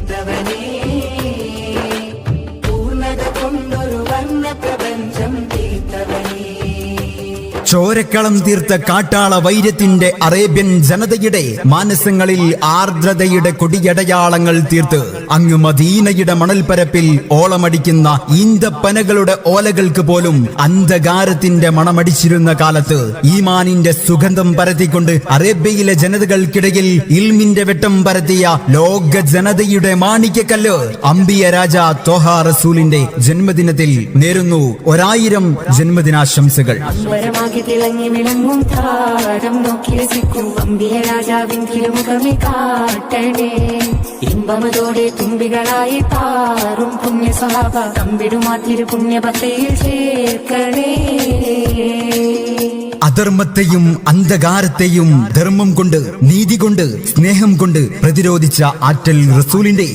തീർത്തവനേ, പൂർണ്ണത കൊണ്ടൊരു വർണ്ണ പ്രപഞ്ചം തീർത്തവനേ. ചോരക്കളം തീർത്ത കാട്ടാള വൈര്യത്തിന്റെ അറേബ്യൻ ജനതയുടെ മാനസങ്ങളിൽ ആർദ്രതയുടെ കൊടിയടയാളങ്ങൾ തീർത്ത് അങ്ങ് മദീനയുടെ മണൽപ്പരപ്പിൽ ഓളമടിക്കുന്ന ഈന്തപ്പനകളുടെ ഓലകൾക്ക് പോലും അന്ധകാരത്തിന്റെ മണമടിച്ചിരുന്ന കാലത്ത് ഈമാനിന്റെ സുഗന്ധം പരത്തിക്കൊണ്ട് അറേബ്യയിലെ ജനതകൾക്കിടയിൽ ഇൽമിന്റെ വെട്ടം പരത്തിയ ലോക ജനതയുടെ മാണിക്യക്കല്ല് അംബിയ രാജ ത്വഹ റസൂലിന്റെ ജന്മദിനത്തിൽ നേരുന്നു 1000 ജന്മദിനാശംസകൾ. തിളങ്ങി വിളങ്ങും താരം നോക്കി രസിക്കും അംബിയ രാജാവിൻ തിരുമുഖമേ കാട്ടണേ. ഇമ്പമതോടെ തുമ്പികളായി പാറും പുണ്യ സ്വഹാബ തമ്പിടുമാ തിരു പുണ്യപത്തയിൽ ചേർക്കണേ. അധർമ്മത്തെയും അന്ധകാരത്തെയും ധർമ്മം കൊണ്ട്, നീതി കൊണ്ട്, സ്നേഹം കൊണ്ട് പ്രതിരോധിച്ച ആറ്റൽ റസൂലിന്റെ